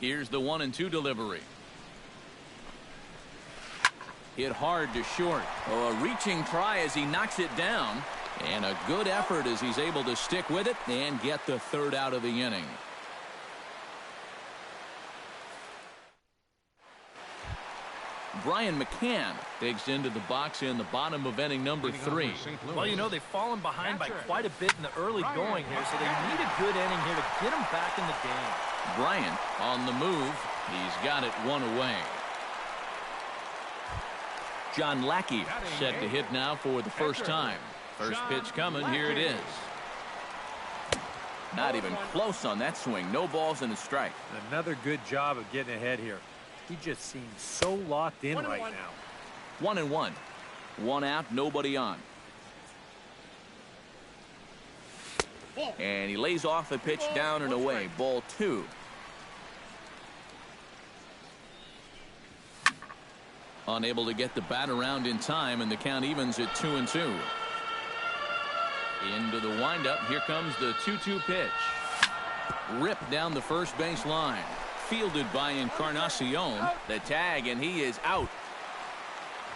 Here's the 1-2 delivery. Hit hard to short. Oh, a reaching try as he knocks it down. And a good effort as he's able to stick with it and get the third out of the inning. Brian McCann digs into the box in the bottom of inning number 3. Well, you know, they've fallen behind by quite a bit in the early going here, so they need a good inning here to get them back in the game. Bryant on the move. He's got it one away. John Lackey set to hit now for the first time. First pitch coming. Here it is. Not even close on that swing. No balls and a strike. Another good job of getting ahead here. He just seems so locked in right now. 1-1. One out, nobody on. And he lays off a pitch down and away. Ball 2. Unable to get the bat around in time, and the count evens at 2-2. Into the windup. Here comes the 2-2 pitch. Ripped down the first base line. Fielded by Encarnacion. The tag, and he is out.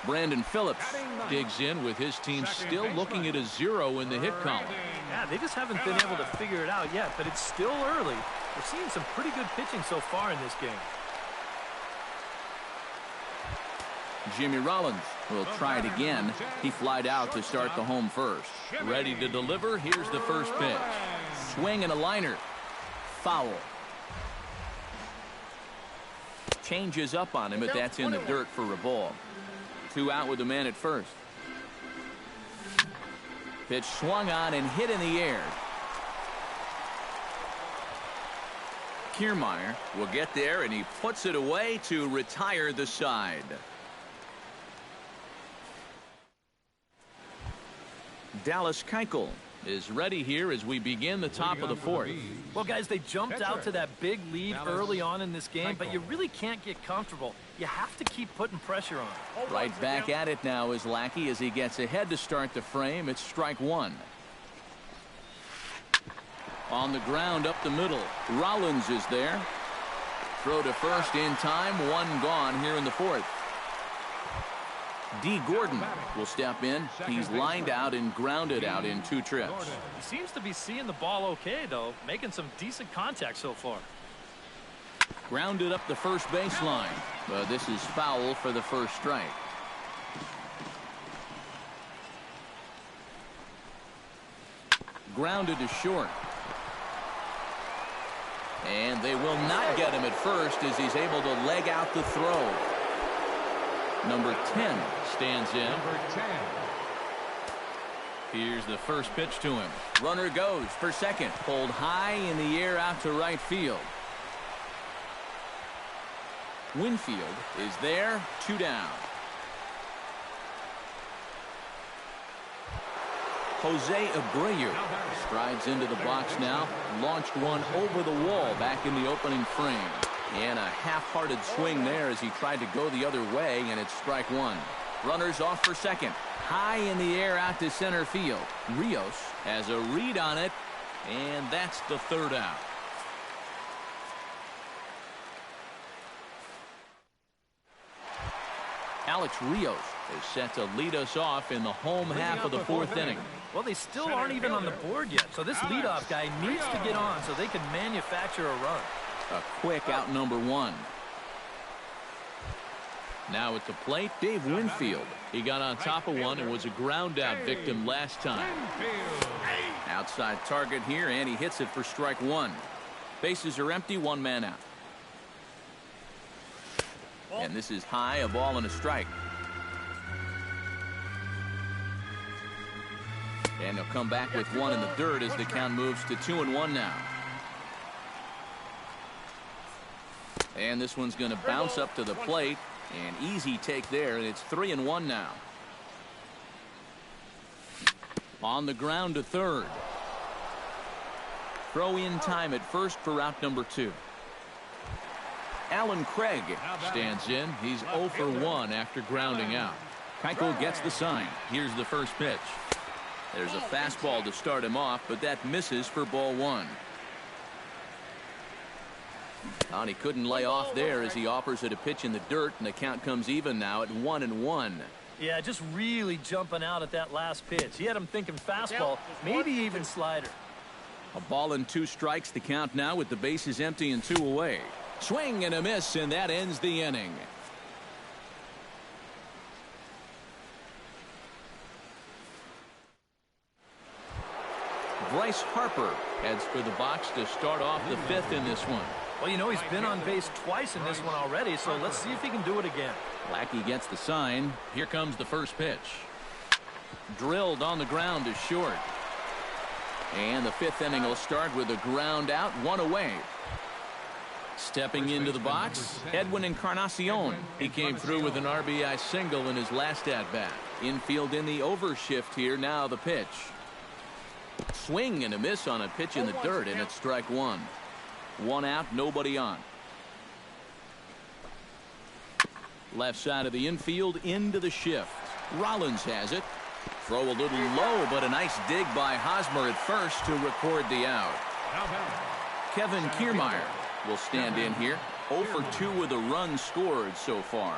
Brandon Phillips digs in with his team still looking at a 0 in the hit column. Yeah, they just haven't been able to figure it out yet, but it's still early. We're seeing some pretty good pitching so far in this game. Jimmy Rollins will try it again. He flied out to start the home first. Ready to deliver. Here's the first pitch. Swing and a liner. Foul. Changes up on him, but that's in the dirt for a ball. 2 out with the man at first. Pitch swung on and hit in the air. Kiermaier will get there, and he puts it away to retire the side. Dallas Keuchel is ready here as we begin the top of the 4th. Well, guys, they jumped out to that big lead early on in this game, but you really can't get comfortable. You have to keep putting pressure on. Right back at it now is Lackey as he gets ahead to start the frame. It's strike 1. On the ground up the middle. Rollins is there. Throw to first in time. 1 gone here in the 4th. D. Gordon will step in. He's lined out and grounded out in 2 trips. He seems to be seeing the ball okay, though, making some decent contact so far. Grounded up the first baseline. But this is foul for the first strike. Grounded to short. And they will not get him at first as he's able to leg out the throw. Number 10 stands in. Here's the first pitch to him. Runner goes for second. Pulled high in the air out to right field. Winfield is there. 2 down. Jose Abreu strides into the box now. Launched one over the wall back in the opening frame. And a half-hearted swing there as he tried to go the other way, and it's strike 1. Runners off for second. High in the air out to center field. Rios has a read on it, and that's the 3rd out. Alex Rios is set to lead us off in the home half of the 4th inning. Well, they still aren't even on the board yet, so this leadoff guy needs to get on so they can manufacture a run. A quick out number 1. Now at the plate, Dave Winfield. He got on top of one and was a ground out victim last time. Outside target here, and he hits it for strike 1. Bases are empty, 1 man out. And this is high, a ball and a strike. And he'll come back with 1 in the dirt as the count moves to 2-1 now. And this one's going to bounce up to the plate. An easy take there, and it's 3-1 now. On the ground to third. Throw in time at first for out number 2. Alan Craig stands in. He's 0 for 1 after grounding out. Keuchel gets the sign. Here's the first pitch. There's a fastball to start him off, but that misses for ball 1. And he couldn't lay off there as he offers it a pitch in the dirt, and the count comes even now at 1-1. Yeah, just really jumping out at that last pitch. He had him thinking fastball, maybe even slider. A ball and 2 strikes the count now with the bases empty and 2 away. Swing and a miss, and that ends the inning. Bryce Harper heads for the box to start off the 5th in this one. Well, you know, he's been on base twice in this one already, so let's see if he can do it again. Lackey gets the sign. Here comes the first pitch. Drilled on the ground to short. And the 5th inning will start with a ground out, 1 away. Stepping into the box, Edwin Encarnacion. He came through with an RBI single in his last at-bat. Infield in the overshift here. Now the pitch. Swing and a miss on a pitch in the dirt, and it's strike 1. 1 out, nobody on. Left side of the infield into the shift. Rollins has it. Throw a little low, but a nice dig by Hosmer at first to record the out. Kevin Kiermaier will stand in here. 0 for 2 with a run scored so far.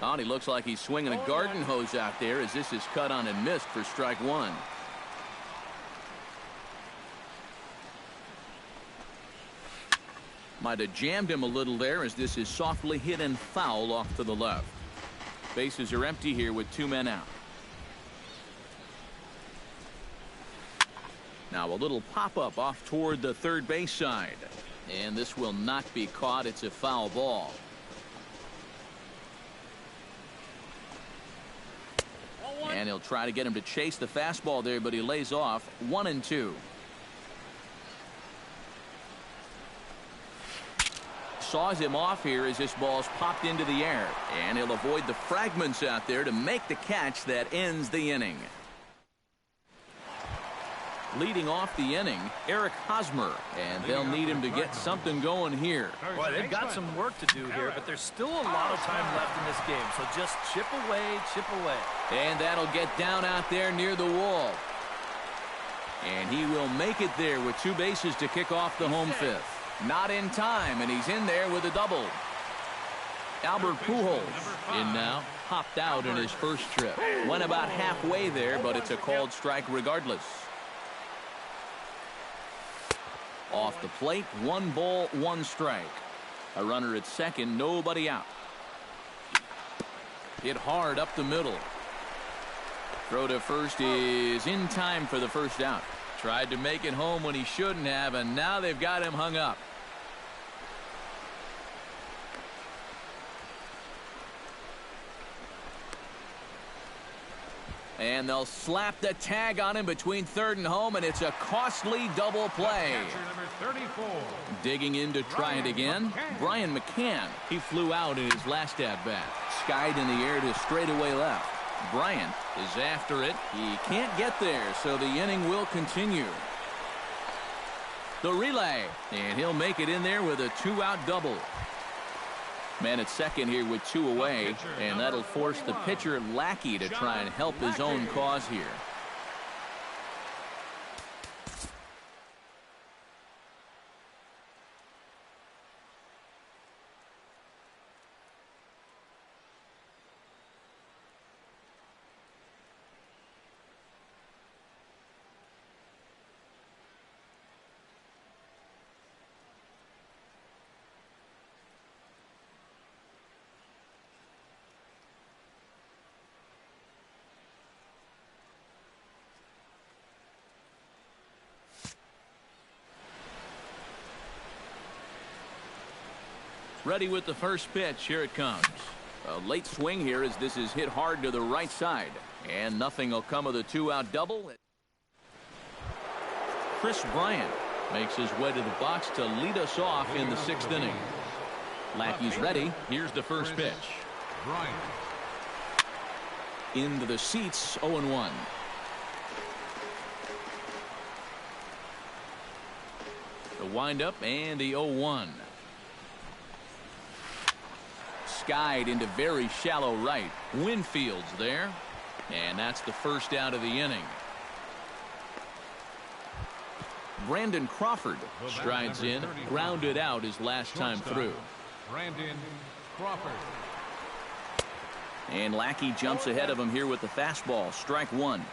Oh, he looks like he's swinging a garden hose out there as this is cut on and missed for strike 1. Might have jammed him a little there as this is softly hit and foul off to the left. Bases are empty here with 2 men out. Now a little pop-up off toward the third base side. And this will not be caught. It's a foul ball. And he'll try to get him to chase the fastball there, but he lays off. 1-2. Saws him off here as this ball's popped into the air, and he'll avoid the fragments out there to make the catch that ends the inning. Leading off the inning, Eric Hosmer, and they'll need him to get something going here. Boy, they've got some work to do here, but there's still a lot of time left in this game, so just chip away, chip away. And that'll get down out there near the wall. And he will make it there with 2 bases to kick off the home 5th. Not in time, and he's in there with a double. Albert Pujols in now, popped out in his first trip. Went about halfway there, but it's a called strike regardless. Off the plate, 1 ball, 1 strike. A runner at second, nobody out. Hit hard up the middle. Throw to first is in time for the first out. Tried to make it home when he shouldn't have, and now they've got him hung up. And they'll slap the tag on him between third and home, and it's a costly double play. Digging in to try it again, Brian McCann. He flew out in his last at-bat. Skied in the air to straightaway left. Bryant is after it. He can't get there, so the inning will continue. The relay, and he'll make it in there with a 2-out double. Man at second here with 2 away, and that'll force the pitcher Lackey to try and help his own cause here. Ready with the first pitch. Here it comes. A late swing here as this is hit hard to the right side. And nothing will come of the 2-out double. Chris Bryant makes his way to the box to lead us off in the 6th inning. Lackey's ready. Here's the first pitch. Into the seats, 0-1. The windup and the 0-1. Skied into very shallow right. Winfield's there, and that's the first out of the inning. Brandon Crawford strides in, grounded out his last time through. Brandon Crawford. And Lackey jumps ahead of him here with the fastball. Strike one.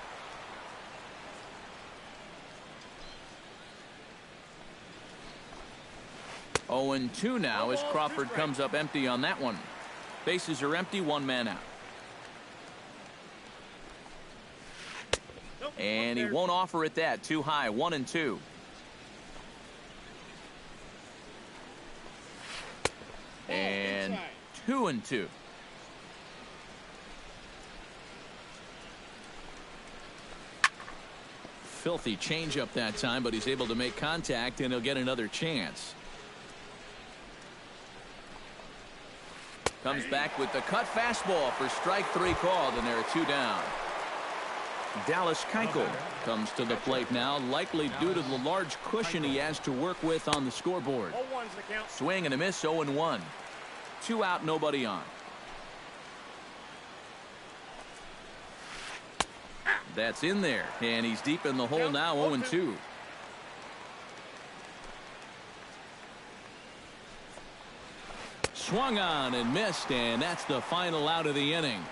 Oh, and 2 now as Crawford comes up empty on that one. Bases are empty, 1 man out. And he won't offer it that. Too high, 1-2. And 2-2. Filthy changeup that time, but he's able to make contact, and he'll get another chance. Comes back with the cut fastball for strike 3 called, and there are 2 down. Dallas Keuchel comes to the plate now, likely due to the large cushion he has to work with on the scoreboard. Swing and a miss, 0-1. 2 out, nobody on. That's in there, and he's deep in the hole now, 0-2. Swung on and missed, and that's the final out of the inning.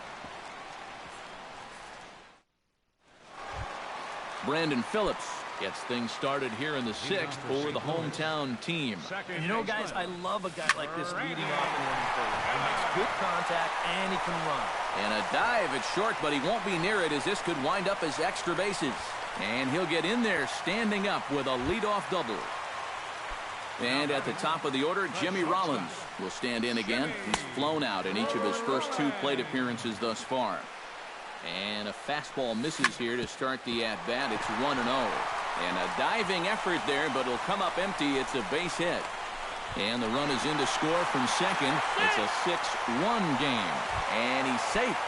Brandon Phillips gets things started here in the 6th for the hometown team. And you know, guys, I love a guy like this leading off an inning for you. He makes good contact, and he can run. And a dive at short, but he won't be near it as this could wind up as extra bases. And he'll get in there standing up with a leadoff double. And at the top of the order, Jimmy Rollins will stand in again. He's flown out in each of his first 2 plate appearances thus far. And a fastball misses here to start the at-bat. It's 1-0. And a diving effort there, but it'll come up empty. It's a base hit. And the run is in to score from second. It's a 6-1 game. And he's safe.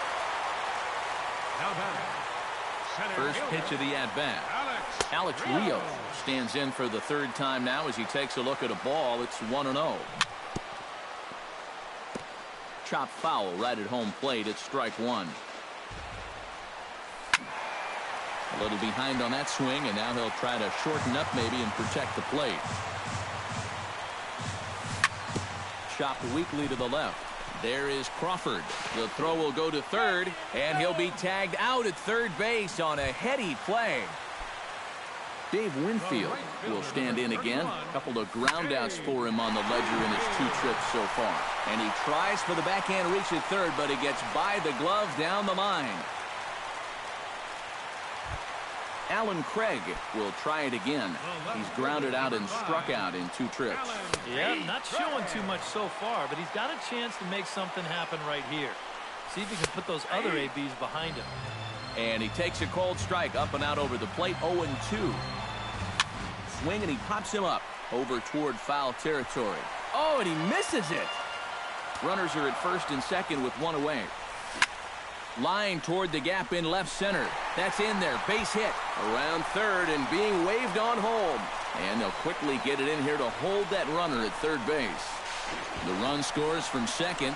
First pitch of the at-bat. Alex Rios stands in for the 3rd time now as he takes a look at a ball. It's 1-0. Chop foul right at home plate. It's strike 1. A little behind on that swing, and now he'll try to shorten up maybe and protect the plate. Chopped weakly to the left. There is Crawford. The throw will go to third, and he'll be tagged out at third base on a heady play. Dave Winfield will stand in again. A couple of groundouts for him on the ledger in his 2 trips so far. And he tries for the backhand reach at third, but he gets by the glove down the line. Alan Craig will try it again. He's grounded out and struck out in 2 trips. Yeah, not showing too much so far, but he's got a chance to make something happen right here. See if he can put those other ABs behind him. And he takes a cold strike up and out over the plate, 0-2. Swing, and he pops him up over toward foul territory. Oh, and he misses it. Runners are at first and second with 1 away. Line toward the gap in left center. That's in there. Base hit around third and being waved on home. And they'll quickly get it in here to hold that runner at third base. The run scores from second.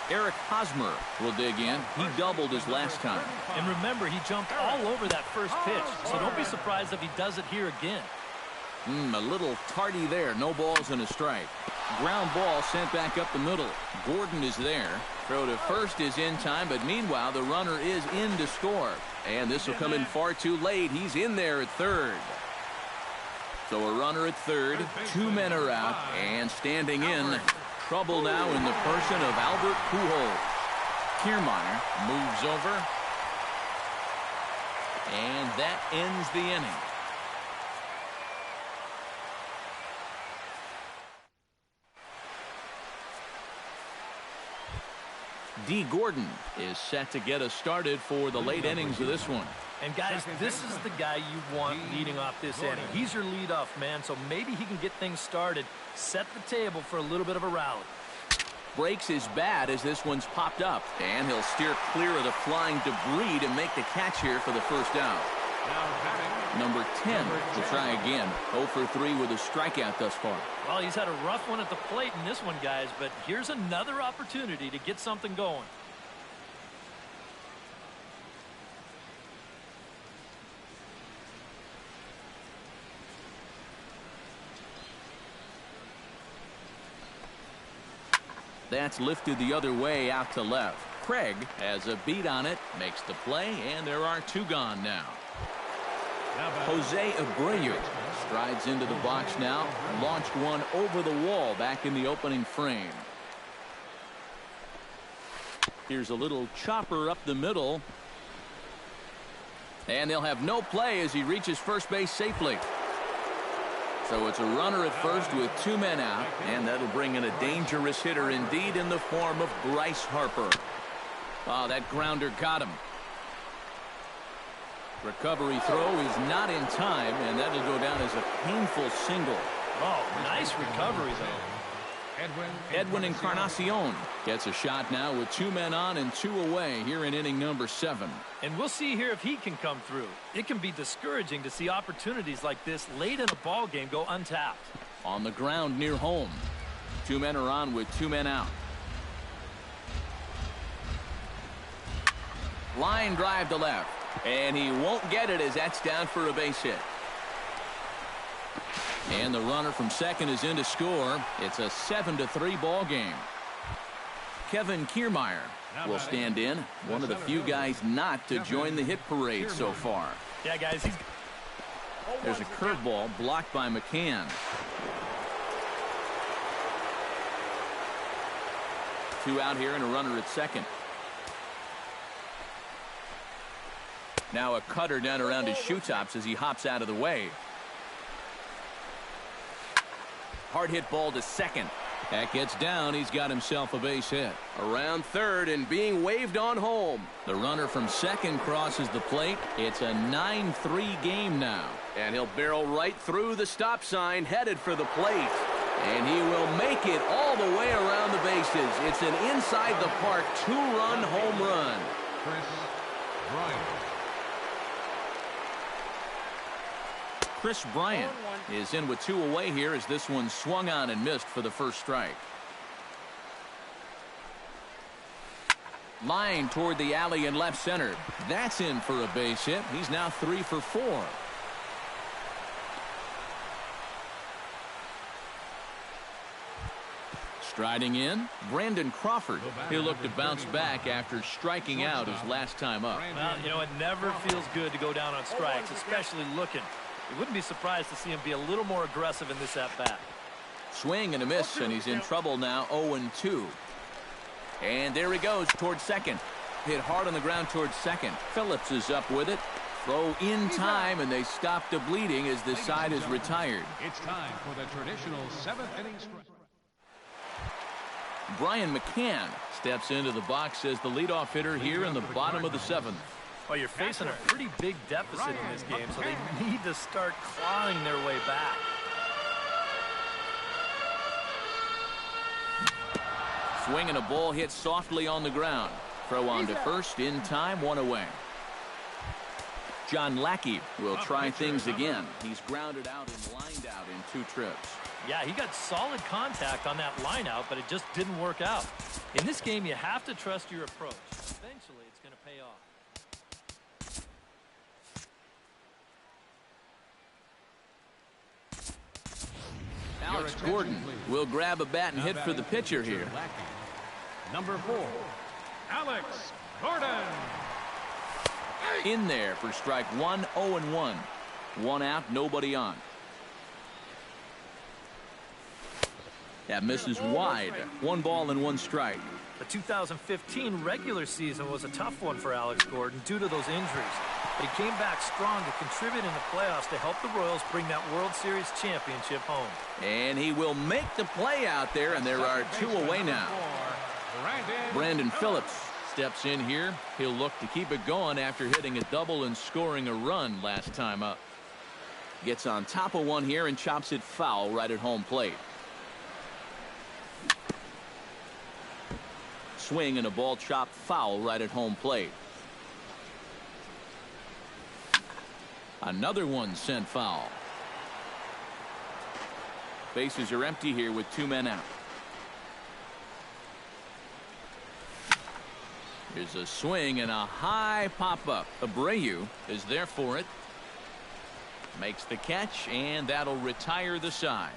Eric Hosmer will dig in. He doubled his last time. And remember, he jumped all over that first pitch, so don't be surprised if he does it here again. A little tardy there. No balls and a strike. Ground ball sent back up the middle. Gordon is there. Throw to first is in time, but meanwhile the runner is in to score. And this will come in far too late. He's in there at third. So a runner at third. 2 men are out. And standing in, trouble now in the person of Albert Pujols. Kiermaier moves over. And that ends the inning. D. Gordon is set to get us started for the late innings of this one. And guys, this is the guy you want leading off this inning. He's your leadoff man, so maybe he can get things started, set the table for a little bit of a rally. Breaks his bat as this one's popped up, and he'll steer clear of the flying debris to make the catch here for the first out. Number 10 will try again. 0 for 3 with a strikeout thus far. Well, he's had a rough one at the plate in this one, guys, but here's another opportunity to get something going. That's lifted the other way out to left. Craig has a beat on it, makes the play, and there are 2 gone now. Jose Abreu strides into the box now, launched one over the wall back in the opening frame. Here's a little chopper up the middle. And they'll have no play as he reaches first base safely. So it's a runner at first with 2 men out, and that'll bring in a dangerous hitter indeed in the form of Bryce Harper. Oh, that grounder got him. Recovery throw is not in time, and that'll go down as a painful single. Oh, nice recovery, though. Edwin Encarnacion gets a shot now with 2 men on and 2 away here in inning number 7. And we'll see here if he can come through. It can be discouraging to see opportunities like this late in a ball game go untapped. On the ground near home. 2 men are on with 2 men out. Line drive to left. And he won't get it as that's down for a base hit. And the runner from second is in to score. It's a 7-3 ball game. Kevin Kiermaier will stand in. One of the few guys not to join the hit parade so far. Yeah, guys. There's a curveball blocked by McCann. Two out here and a runner at second. Now a cutter down around his shoe tops as he hops out of the way. Hard hit ball to second. That gets down. He's got himself a base hit. Around third and being waved on home. The runner from second crosses the plate. It's a 9-3 game now. And he'll barrel right through the stop sign, headed for the plate. And he will make it all the way around the bases. It's an inside the park 2-run home run. Chris Bryant is in with 2 away here as this one swung on and missed for the first strike. Line toward the alley in left center. That's in for a base hit. He's now 3 for 4. Striding in, Brandon Crawford. He'll look to bounce back after striking out his last time up. Well, you know, it never feels good to go down on strikes, especially looking. You wouldn't be surprised to see him be a little more aggressive in this at-bat. Swing and a miss, and he's in trouble now, 0-2. And there he goes towards second. Hit hard on the ground towards second. Phillips is up with it. Throw in time, and they stop the bleeding as the side is retired. It's time for the traditional 7th inning strike. Brian McCann steps into the box as the leadoff hitter here in the bottom of the 7th. Well, you're facing a pretty big deficit in this game, so they need to start clawing their way back. Swing and a ball hit softly on the ground. Throw on to first in time, 1 away. John Lackey will try things again. He's grounded out and lined out in 2 trips. Yeah, he got solid contact on that line out, but it just didn't work out. In this game, you have to trust your approach. Eventually, it's going to pay off. Alex Gordon will grab a bat and hit for the pitcher here. Number 4, Alex Gordon. In there for strike 1, 0-1. 1 out, nobody on. That misses wide. 1 ball and 1 strike. The 2015 regular season was a tough one for Alex Gordon due to those injuries. But he came back strong to contribute in the playoffs to help the Royals bring that World Series championship home. And he will make the play out there, and there are 2 away now. Brandon Phillips steps in here. He'll look to keep it going after hitting a double and scoring a run last time up. Gets on top of one here and chops it foul right at home plate. Swing and a ball chopped foul right at home plate. Another one sent foul. Bases are empty here with 2 men out. Here's a swing and a high pop-up. Abreu is there for it. Makes the catch, and that'll retire the side.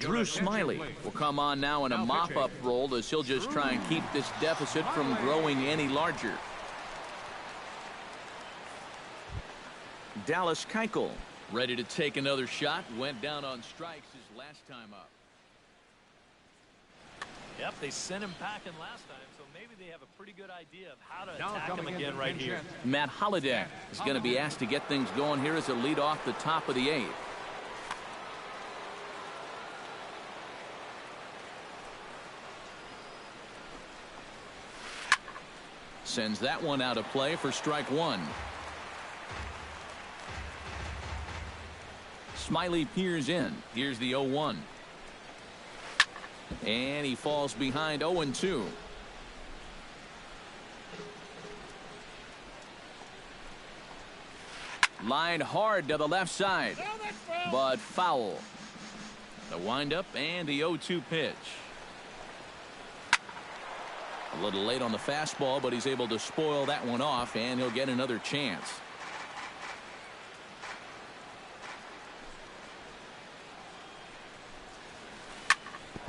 Drew Smiley will come on now in a mop-up role as he'll just try and keep this deficit from growing any larger. Dallas Keuchel ready to take another shot. Went down on strikes his last time up. Yep, they sent him packing last time, so maybe they have a pretty good idea of how to attack him again right here. Matt Holliday is going to be asked to get things going here as a lead off the top of the 8th. Sends that one out of play for strike 1. Smiley peers in. Here's the 0-1. And he falls behind 0-2. Line hard to the left side, but foul. The windup and the 0-2 pitch. A little late on the fastball, but he's able to spoil that one off, and he'll get another chance.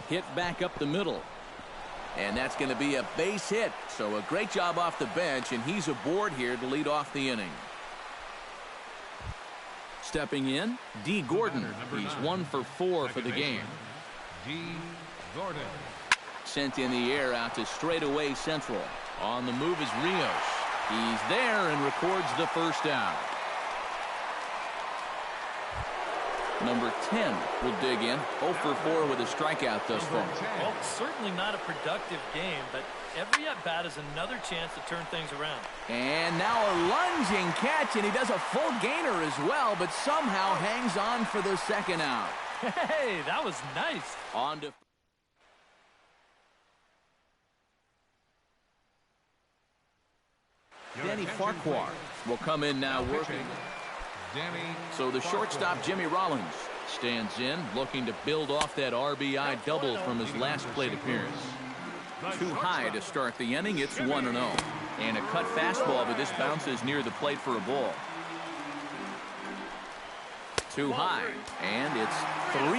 Hit back up the middle. And that's going to be a base hit. So a great job off the bench, and he's aboard here to lead off the inning. Stepping in, D. Gordon. He's 1 for 4 for the game. D. Gordon. Sent in the air out to straightaway central. On the move is Rios. He's there and records the first out. Number 10 will dig in. 0 for 4 with a strikeout thus far. Well, certainly not a productive game, but every at-bat is another chance to turn things around. And now a lunging catch, and he does a full gainer as well, but somehow hangs on for the second out. Hey, that was nice. On to Danny Farquhar will come in now working. So the shortstop, Jimmy Rollins, stands in, looking to build off that RBI double from his last plate appearance. Too high to start the inning. It's 1-0. And a cut fastball, but this bounces near the plate for a ball. Too high, and it's 3-0.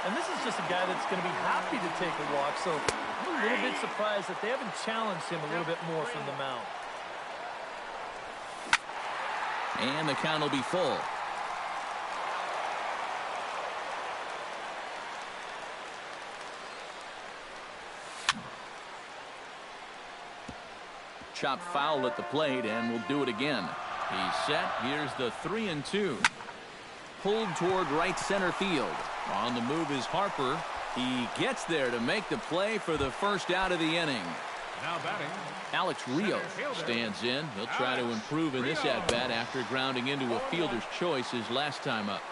And this is just a guy that's going to be happy to take a walk, so I'm a little bit surprised that they haven't challenged him a little bit more from the mound. And the count will be full. Chopped foul at the plate, and we'll do it again. He's set. Here's the 3-2. Pulled toward right center field. On the move is Harper. He gets there to make the play for the first out of the inning. Now batting, Alex Rios stands in. He'll try to improve in this at-bat after grounding into a fielder's choice his last time up.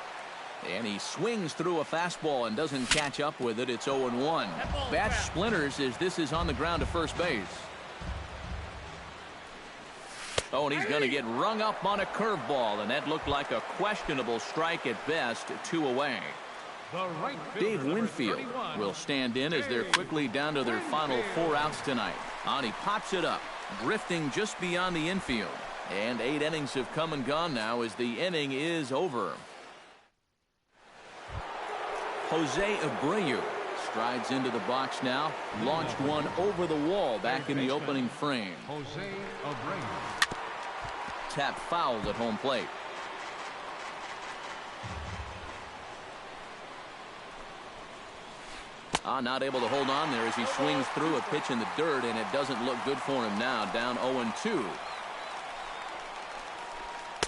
And he swings through a fastball and doesn't catch up with it. It's 0-1. Bat splinters as this is on the ground to first base. Oh, and he's going to get rung up on a curveball, and that looked like a questionable strike at best. 2 away. Dave Winfield will stand in as they're quickly down to their final 4 outs tonight. And he pops it up, drifting just beyond the infield. And 8 innings have come and gone now as the inning is over. Jose Abreu strides into the box now. Launched one over the wall back in the opening frame. Jose Abreu. Tap fouled at home plate. Not able to hold on there as he swings through a pitch in the dirt, and it doesn't look good for him now. Down 0-2.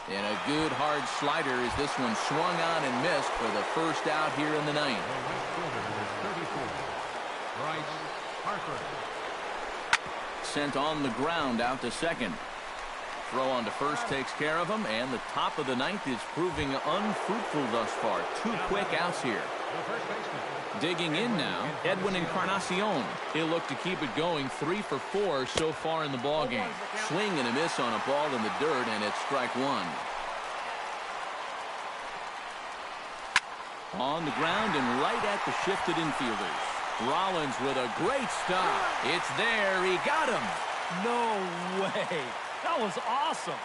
And a good hard slider as this one swung on and missed for the first out here in the ninth. Sent on the ground out to second. Throw on to first takes care of him, and the top of the ninth is proving unfruitful thus far. 2 quick outs here. Digging in now, Edwin Encarnacion. He'll look to keep it going. 3 for 4 so far in the ballgame. Swing and a miss on a ball in the dirt, and it's strike 1. On the ground and right at the shifted infielders. Rollins with a great stop. It's there. He got him. No way. That was awesome.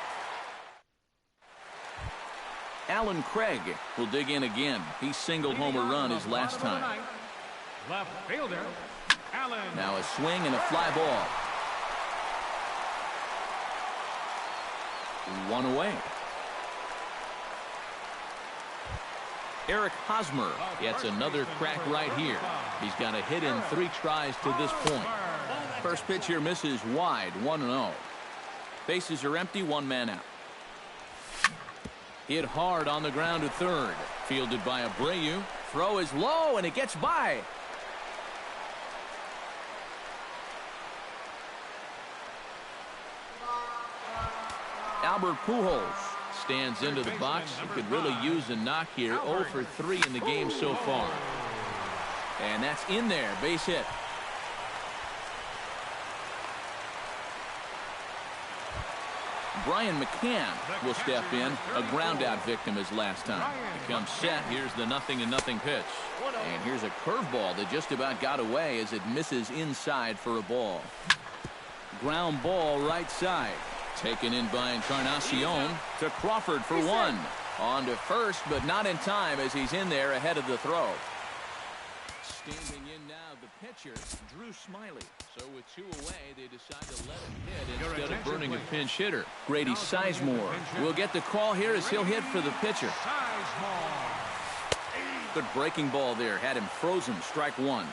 Alan Craig will dig in again. He singled home a run his last time. Left fielder, Allen. Now a swing and a fly ball. One away. Eric Hosmer gets another crack right here. He's got a hit in 3 tries to this point. First pitch here misses wide, 1-0. Bases are empty, 1 man out. Hit hard on the ground to third. Fielded by Abreu. Throw is low and it gets by. Albert Pujols stands into the box. He could really use a knock here. 0 for 3 in the game so far. And that's in there. Base hit. Brian McCann will step in. A ground-out victim his last time. He comes set. Here's the 0-0 pitch. And here's a curveball that just about got away as it misses inside for a ball. Ground ball right side. Taken in by Encarnacion to Crawford for 1. On to first, but not in time as he's in there ahead of the throw. Standing in now, the pitcher, Drew Smiley. So with 2 away, they decide to let him hit instead of burning a pinch hitter. Grady Sizemore will get the call here as he'll hit for the pitcher. Good breaking ball there. Had him frozen. Strike 1.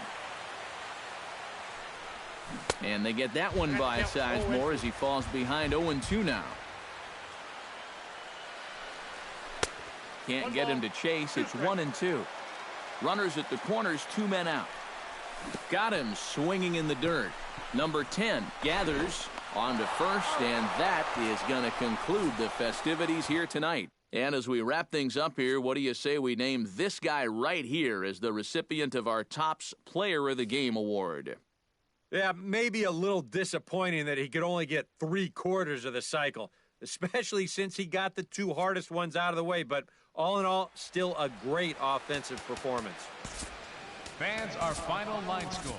And they get that one by Sizemore as he falls behind 0-2 now. Can't get him to chase. It's 1-2. Runners at the corners, 2 men out. Got him swinging in the dirt. Number 10 gathers on to first, and that is going to conclude the festivities here tonight. And as we wrap things up here, what do you say we name this guy right here as the recipient of our Topps Player of the Game award? Yeah, maybe a little disappointing that he could only get 3/4 of the cycle, especially since he got the 2 hardest ones out of the way. But all in all, still a great offensive performance. Fans, our final line score.